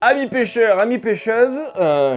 Amis pêcheurs, amis pêcheuses,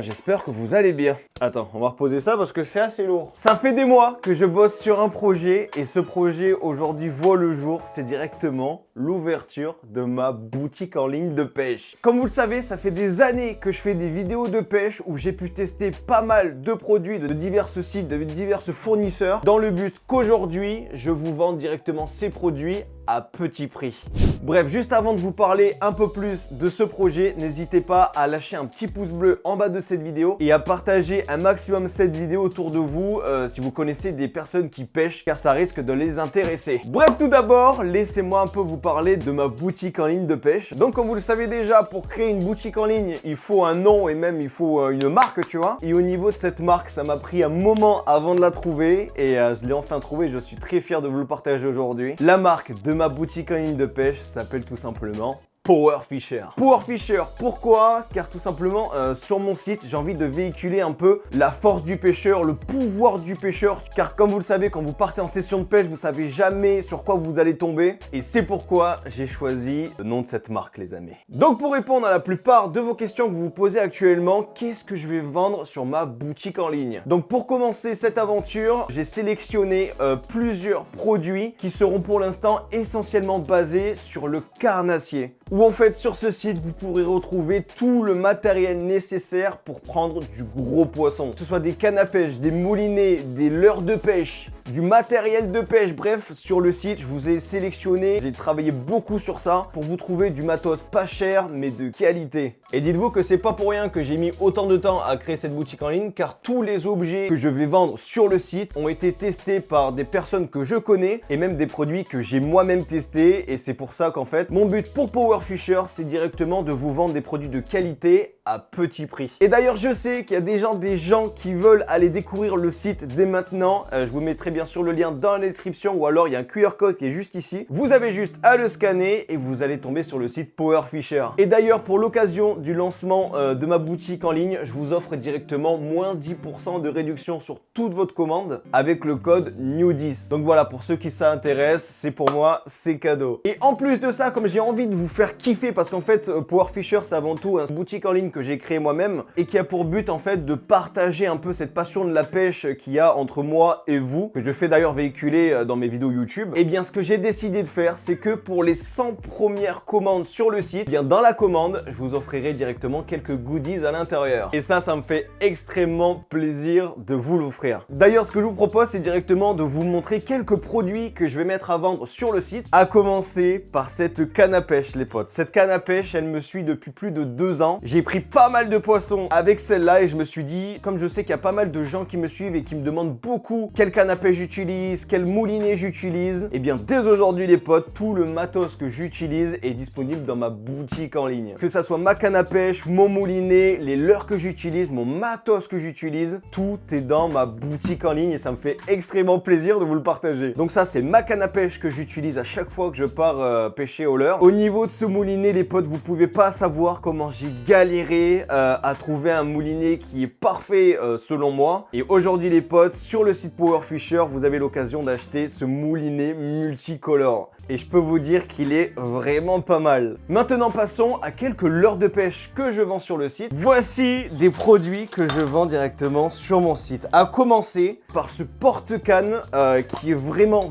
j'espère que vous allez bien. Attends, on va reposer ça parce que c'est assez lourd. Ça fait des mois que je bosse sur un projet et ce projet aujourd'hui voit le jour. C'est directement l'ouverture de ma boutique en ligne de pêche. Comme vous le savez, ça fait des années que je fais des vidéos de pêche où j'ai pu tester pas mal de produits de divers sites, de divers fournisseurs dans le but qu'aujourd'hui, je vous vende directement ces produits à petit prix. Bref, juste avant de vous parler un peu plus de ce projet, n'hésitez pas à lâcher un petit pouce bleu en bas de cette vidéo et à partager un maximum cette vidéo autour de vous si vous connaissez des personnes qui pêchent, car ça risque de les intéresser. Bref, tout d'abord, laissez-moi un peu vous parler de ma boutique en ligne de pêche. Donc comme vous le savez déjà, pour créer une boutique en ligne, il faut un nom et même il faut une marque, tu vois. Et au niveau de cette marque, ça m'a pris un moment avant de la trouver et je l'ai enfin trouvée. Je suis très fier de vous le partager aujourd'hui. La marque de ma boutique en ligne de pêche s'appelle tout simplement Power Fisher. Power Fisher, pourquoi? Car tout simplement, sur mon site, j'ai envie de véhiculer un peu la force du pêcheur, le pouvoir du pêcheur. Car comme vous le savez, quand vous partez en session de pêche, vous savez jamais sur quoi vous allez tomber. Et c'est pourquoi j'ai choisi le nom de cette marque, les amis. Donc pour répondre à la plupart de vos questions que vous vous posez actuellement, qu'est-ce que je vais vendre sur ma boutique en ligne? Donc pour commencer cette aventure, j'ai sélectionné plusieurs produits qui seront pour l'instant essentiellement basés sur le carnassier. Où en fait sur ce site vous pourrez retrouver tout le matériel nécessaire pour prendre du gros poisson. Que ce soit des cannes à pêche, des moulinets, des leurres de pêche, du matériel de pêche, bref, sur le site je vous ai sélectionné, j'ai travaillé beaucoup sur ça pour vous trouver du matos pas cher mais de qualité. Et dites-vous que c'est pas pour rien que j'ai mis autant de temps à créer cette boutique en ligne, car tous les objets que je vais vendre sur le site ont été testés par des personnes que je connais et même des produits que j'ai moi-même testés, et c'est pour ça qu'en fait mon but pour Power Fisher, c'est directement de vous vendre des produits de qualité à petit prix. Et d'ailleurs, je sais qu'il y a des gens qui veulent aller découvrir le site dès maintenant. Je vous mettrai bien sûr le lien dans la description, ou alors il y a un QR code qui est juste ici. Vous avez juste à le scanner et vous allez tomber sur le site Power Fisher. Et d'ailleurs, pour l'occasion du lancement de ma boutique en ligne, je vous offre directement moins 10% de réduction sur toute votre commande avec le code NEW10. Donc voilà, pour ceux qui s'intéressent, c'est pour moi, c'est cadeau. Et en plus de ça, comme j'ai envie de vous faire kiffer, parce qu'en fait, Power Fisher, c'est avant tout une boutique en ligne que j'ai créé moi-même et qui a pour but en fait de partager un peu cette passion de la pêche qu'il y a entre moi et vous, que je fais d'ailleurs véhiculer dans mes vidéos YouTube. Et bien ce que j'ai décidé de faire, c'est que pour les 100 premières commandes sur le site, bien dans la commande, je vous offrirai directement quelques goodies à l'intérieur. Et ça me fait extrêmement plaisir de vous l'offrir. D'ailleurs, ce que je vous propose, c'est directement de vous montrer quelques produits que je vais mettre à vendre sur le site, à commencer par cette canne à pêche, les potes. Cette canne à pêche, elle me suit depuis plus de 2 ans. J'ai pris pas mal de poissons avec celle-là et je me suis dit, comme je sais qu'il y a pas mal de gens qui me suivent et qui me demandent beaucoup quelle canne à pêche j'utilise, quel moulinet j'utilise, et bien dès aujourd'hui les potes, tout le matos que j'utilise est disponible dans ma boutique en ligne. Que ça soit ma canne à pêche, mon moulinet, les leurres que j'utilise, mon matos que j'utilise, tout est dans ma boutique en ligne et ça me fait extrêmement plaisir de vous le partager. Donc ça, c'est ma canne à pêche que j'utilise à chaque fois que je pars pêcher au leurre. Au niveau de ce moulinet, les potes, vous pouvez pas savoir comment j'ai galéré à trouver un moulinet qui est parfait selon moi. Et aujourd'hui les potes, sur le site Power Fisher, vous avez l'occasion d'acheter ce moulinet multicolore. Et je peux vous dire qu'il est vraiment pas mal. Maintenant passons à quelques leurres de pêche que je vends sur le site. Voici des produits que je vends directement sur mon site. À commencer par ce porte-canne qui est vraiment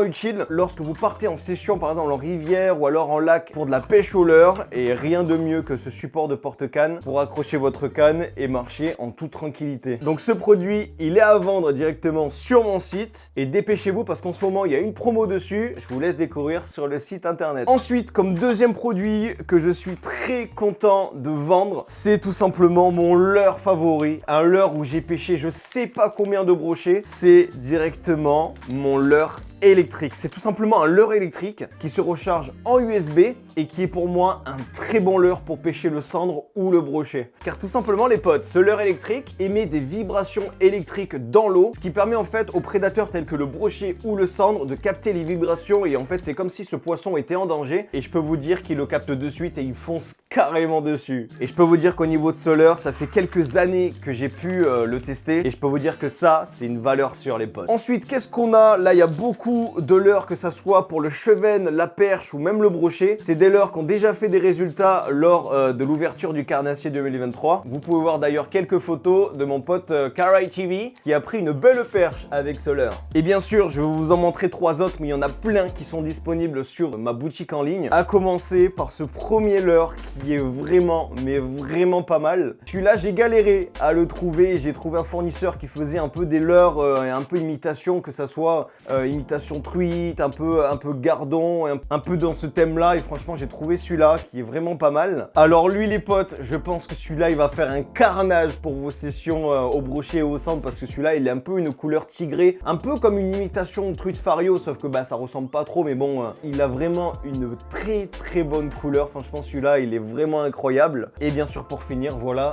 utile lorsque vous partez en session, par exemple en rivière ou alors en lac pour de la pêche au leurre. Et rien de mieux que ce support de porte-canne pour accrocher votre canne et marcher en toute tranquillité. Donc ce produit, il est à vendre directement sur mon site. Et dépêchez-vous parce qu'en ce moment, il y a une promo dessus. Je vous laisse découvrir sur le site internet. Ensuite, comme deuxième produit que je suis très content de vendre, c'est tout simplement mon leurre favori. Un leurre où j'ai pêché je sais pas combien de brochets. C'est directement mon leurre électrique. C'est tout simplement un leurre électrique qui se recharge en USB et qui est pour moi un très bon leurre pour pêcher le cendre ou le brochet. Car tout simplement les potes, ce leurre électrique émet des vibrations électriques dans l'eau, ce qui permet en fait aux prédateurs tels que le brochet ou le cendre de capter les vibrations, et en fait c'est comme si ce poisson était en danger, et je peux vous dire qu'il le capte de suite et il fonce carrément dessus. Et je peux vous dire qu'au niveau de ce leurre, ça fait quelques années que j'ai pu le tester, et je peux vous dire que ça c'est une valeur sûre les potes. Ensuite, qu'est-ce qu'on a? Là il y a beaucoup beaucoup de leurres, que ça soit pour le chevenne, la perche ou même le brochet. C'est des leurres qui ont déjà fait des résultats lors de l'ouverture du Carnassier 2023. Vous pouvez voir d'ailleurs quelques photos de mon pote Karai TV qui a pris une belle perche avec ce leurre. Et bien sûr, je vais vous en montrer 3 autres, mais il y en a plein qui sont disponibles sur ma boutique en ligne. À commencer par ce premier leurre qui est vraiment, mais vraiment pas mal. Celui-là, j'ai galéré à le trouver. J'ai trouvé un fournisseur qui faisait un peu des leurres et un peu imitation, que ça soit imitation truite, un peu gardon, un peu dans ce thème-là. Et franchement, j'ai trouvé celui-là qui est vraiment pas mal. Alors lui, les potes, je pense que celui-là, il va faire un carnage pour vos sessions au brochet et au centre, parce que celui-là, il est un peu une couleur tigrée, un peu comme une imitation de truite fario, sauf que bah ça ressemble pas trop, mais bon, il a vraiment une très bonne couleur. Franchement, celui-là, il est vraiment incroyable. Et bien sûr, pour finir, voilà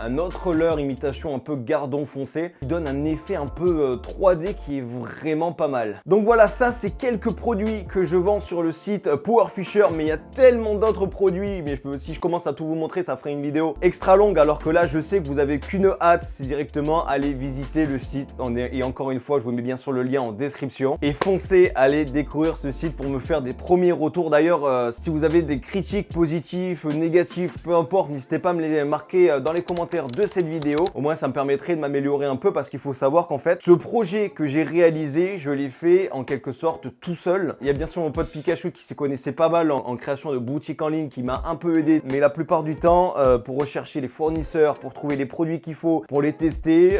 un autre leurre imitation un peu gardon foncé qui donne un effet un peu 3D qui est vraiment pas mal. Donc voilà, ça c'est quelques produits que je vends sur le site Power Fisher, mais il y a tellement d'autres produits, mais si je commence à tout vous montrer, ça ferait une vidéo extra longue, alors que là, je sais que vous avez qu'une hâte, c'est directement aller visiter le site. Et encore une fois, je vous mets bien sûr le lien en description. Et foncez, allez découvrir ce site pour me faire des premiers retours. D'ailleurs, si vous avez des critiques positives, négatives, peu importe, n'hésitez pas à me les marquer dans les commentaires de cette vidéo. Au moins, ça me permettrait de m'améliorer un peu, parce qu'il faut savoir qu'en fait, ce projet que j'ai réalisé, je l'ai fait en quelque sorte tout seul. Il y a bien sûr mon pote Pikachu qui s'y connaissait pas mal en création de boutique en ligne, qui m'a un peu aidé, mais la plupart du temps, pour rechercher les fournisseurs, pour trouver les produits qu'il faut, pour les tester,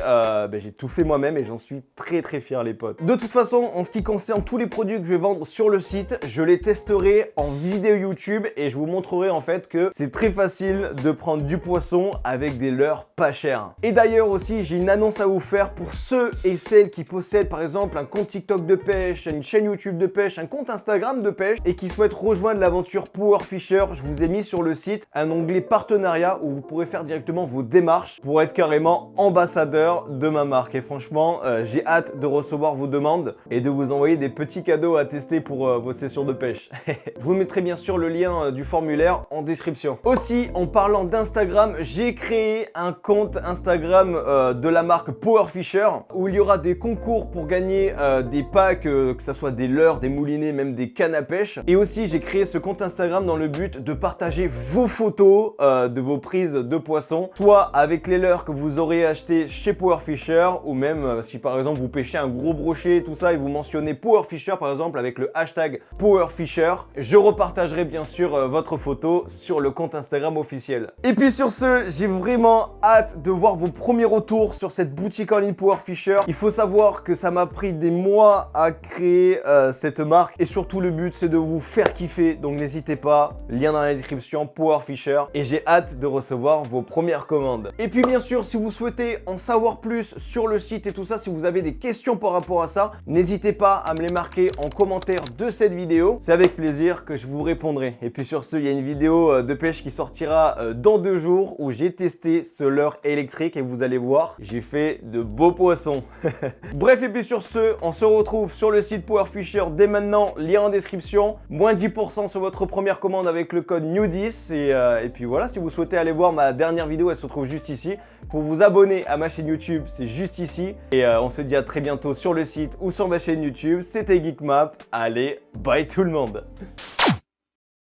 j'ai tout fait moi-même et j'en suis très fier, les potes. De toute façon, en ce qui concerne tous les produits que je vais vendre sur le site, je les testerai en vidéo YouTube et je vous montrerai en fait que c'est très facile de prendre du poisson avec des leurres pas chers. Et d'ailleurs aussi, j'ai une annonce à vous faire pour ceux et celles qui possèdent par exemple un compte TikTok de pêche, une chaîne YouTube de pêche, un compte Instagram de pêche et qui souhaitent rejoindre l'aventure Power Fisher. Je vous ai mis sur le site un onglet partenariat où vous pourrez faire directement vos démarches pour être carrément ambassadeur de ma marque. Et franchement, j'ai hâte de recevoir vos demandes et de vous envoyer des petits cadeaux à tester pour vos sessions de pêche. Je vous mettrai bien sûr le lien du formulaire en description. Aussi, en parlant d'Instagram, j'ai créé un compte Instagram de la marque Power Fisher où il y aura des concours pour gagner des packs, que ce soit des leurres, des moulinets, même des cannes à pêche. Et aussi, j'ai créé ce compte Instagram dans le but de partager vos photos de vos prises de poissons, soit avec les leurres que vous aurez acheté chez Power Fisher, ou même si par exemple vous pêchez un gros brochet, tout ça, et vous mentionnez Power Fisher par exemple avec le hashtag Power Fisher, je repartagerai bien sûr votre photo sur le compte Instagram officiel. Et puis sur ce, j'ai vraiment hâte de voir vos premiers retours sur cette boutique en ligne Power Fisher. Il faut savoir que ça m'a pris des mois à créer cette marque et surtout le but c'est de vous faire kiffer, donc n'hésitez pas, lien dans la description, Power Fisher, et j'ai hâte de recevoir vos premières commandes. Et puis bien sûr, si vous souhaitez en savoir plus sur le site et tout ça, si vous avez des questions par rapport à ça, n'hésitez pas à me les marquer en commentaire de cette vidéo, c'est avec plaisir que je vous répondrai. Et puis sur ce, il y a une vidéo de pêche qui sortira dans 2 jours où j'ai testé ce leurre électrique et vous allez voir, j'ai fait de beaux poissons. Bref, et puis sur ce, on se retrouve sur le site Power Fisher dès maintenant, lien en description, moins 10% sur votre première commande avec le code NEW10 et puis voilà, si vous souhaitez aller voir ma dernière vidéo, elle se trouve juste ici. Pour vous abonner à ma chaîne YouTube, c'est juste ici. Et on se dit à très bientôt sur le site ou sur ma chaîne YouTube. C'était Geekmap. Allez, bye tout le monde.